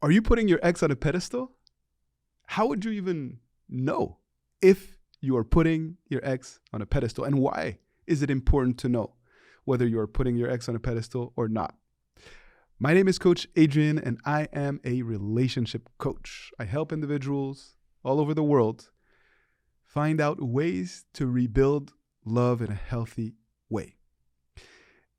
Are you putting your ex on a pedestal? How would you even know if you are putting your ex on a pedestal? And why is it important to know whether you are putting your ex on a pedestal or not? My name is Coach Adrian, and I am a relationship coach. I help individuals all over the world find out ways to rebuild love in a healthy way.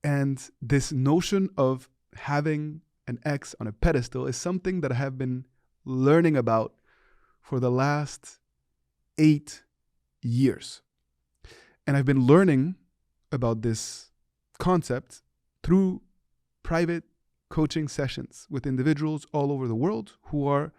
And this notion of having an ex on a pedestal is something that I have been learning about for the last 8 years. And I've been learning about this concept through private coaching sessions with individuals all over the world who are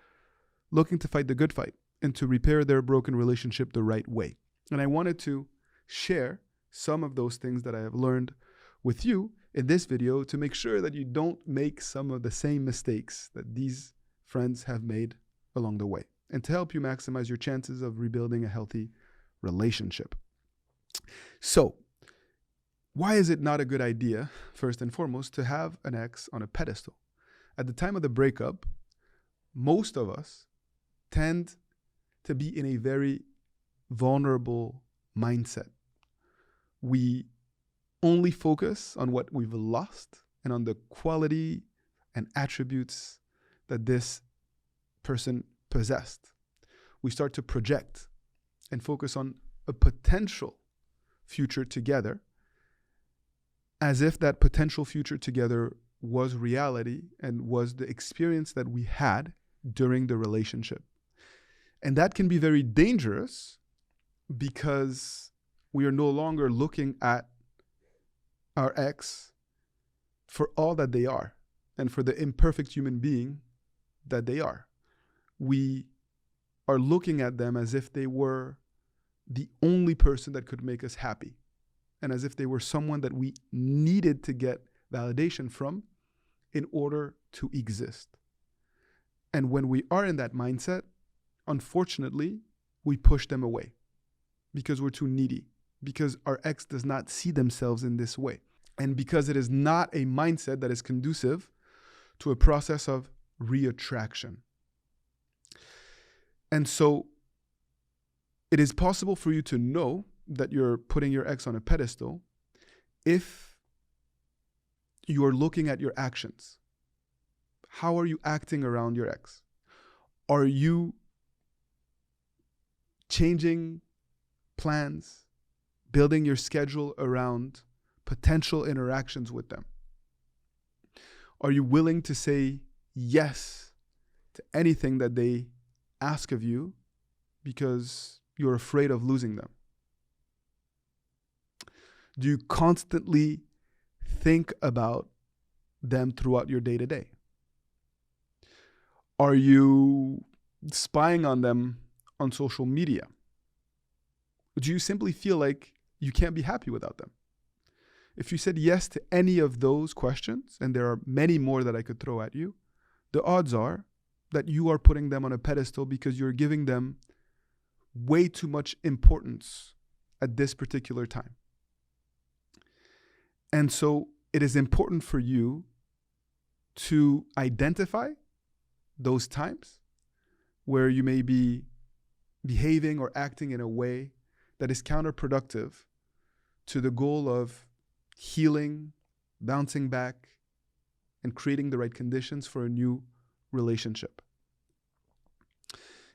looking to fight the good fight and to repair their broken relationship the right way. And I wanted to share some of those things that I have learned with you in this video to make sure that you don't make some of the same mistakes that these friends have made along the way, and to help you maximize your chances of rebuilding a healthy relationship. So, why is it not a good idea, first and foremost, to have an ex on a pedestal? At the time of the breakup, most of us tend to be in a very vulnerable mindset. We only focus on what we've lost and on the quality and attributes that this person possessed. We start to project and focus on a potential future together, as if that potential future together was reality and was the experience that we had during the relationship. And that can be very dangerous because we are no longer looking at our ex for all that they are and for the imperfect human being that they are. We are looking at them as if they were the only person that could make us happy, and as if they were someone that we needed to get validation from in order to exist. And when we are in that mindset, unfortunately, we push them away because we're too needy, because our ex does not see themselves in this way, and because it is not a mindset that is conducive to a process of reattraction. And so it is possible for you to know that you're putting your ex on a pedestal if you are looking at your actions. How are you acting around your ex? Are you changing plans, building your schedule around potential interactions with them? Are you willing to say yes to anything that they ask of you because you're afraid of losing them? Do you constantly think about them throughout your day-to-day? Are you spying on them on social media? Do you simply feel like you can't be happy without them? If you said yes to any of those questions, and there are many more that I could throw at you, the odds are that you are putting them on a pedestal because you're giving them way too much importance at this particular time. And so it is important for you to identify those times where you may be behaving or acting in a way that is counterproductive to the goal of healing, bouncing back, and creating the right conditions for a new relationship.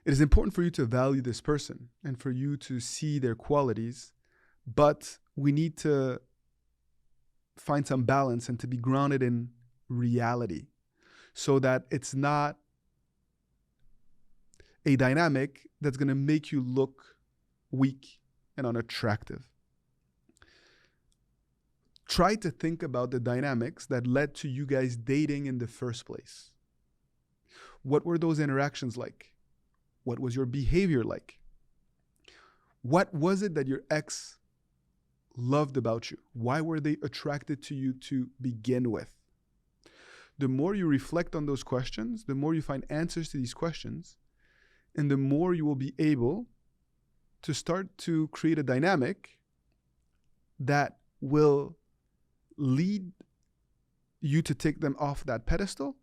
It is important for you to value this person and for you to see their qualities, but we need to find some balance and to be grounded in reality so that it's not a dynamic that's going to make you look weak and unattractive. Try to think about the dynamics that led to you guys dating in the first place. What were those interactions like? What was your behavior like? What was it that your ex loved about you? Why were they attracted to you to begin with? The more you reflect on those questions, the more you find answers to these questions, and the more you will be able to start to create a dynamic that will lead you to take them off that pedestal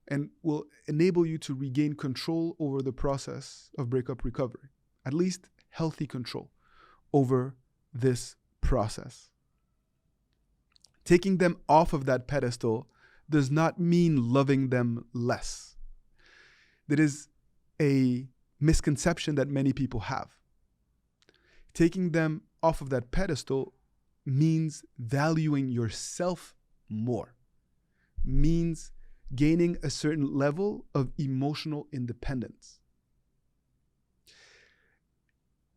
and will enable you to regain control over the process of breakup recovery, at least healthy control over this process. Taking them off of that pedestal does not mean loving them less. That is a misconception that many people have. Taking them off of that pedestal means valuing yourself more, means gaining a certain level of emotional independence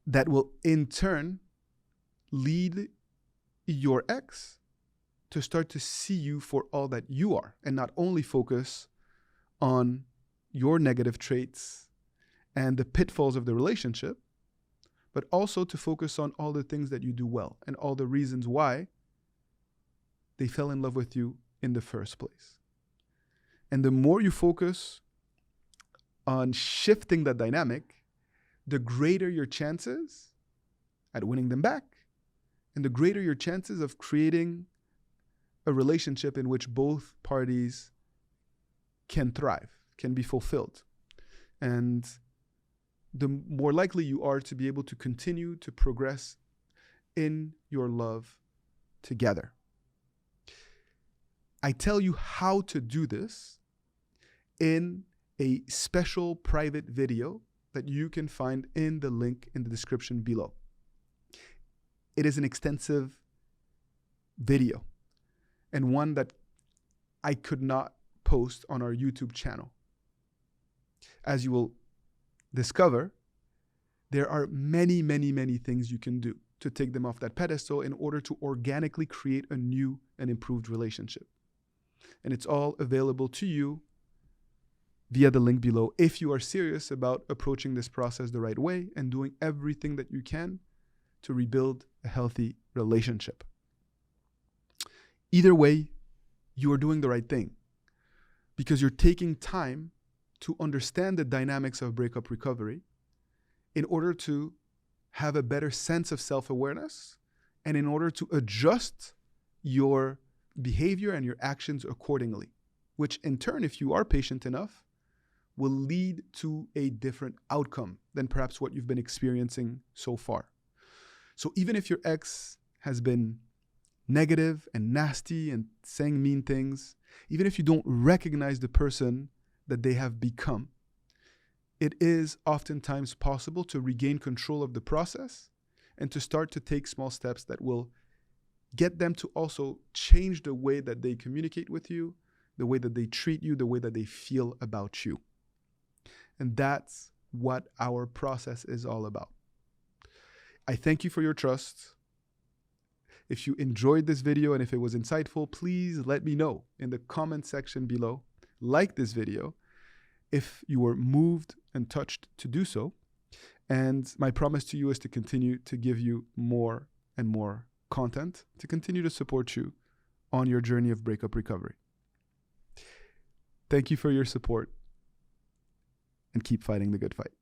that will in turn lead your ex to start to see you for all that you are, and not only focus on your negative traits and the pitfalls of the relationship, but also to focus on all the things that you do well and all the reasons why they fell in love with you in the first place. And the more you focus on shifting that dynamic, the greater your chances at winning them back, and the greater your chances of creating a relationship in which both parties can thrive, can be fulfilled. And the more likely you are to be able to continue to progress in your love together. I tell you how to do this in a special private video that you can find in the link in the description below. It is an extensive video and one that I could not post on our YouTube channel. As you will discover, there are many, many, many things you can do to take them off that pedestal in order to organically create a new and improved relationship. And it's all available to you via the link below if you are serious about approaching this process the right way and doing everything that you can to rebuild a healthy relationship. Either way, you are doing the right thing because you're taking time to understand the dynamics of breakup recovery in order to have a better sense of self-awareness and in order to adjust your behavior and your actions accordingly, which in turn, if you are patient enough, will lead to a different outcome than perhaps what you've been experiencing so far. So even if your ex has been negative and nasty and saying mean things, even if you don't recognize the person that they have become, it is oftentimes possible to regain control of the process and to start to take small steps that will get them to also change the way that they communicate with you, the way that they treat you, the way that they feel about you. And that's what our process is all about. I thank you for your trust. If you enjoyed this video and if it was insightful, please let me know in the comment section below. Like this video if you were moved and touched to do so. And my promise to you is to continue to give you more and more content to continue to support you on your journey of breakup recovery. Thank you for your support and keep fighting the good fight.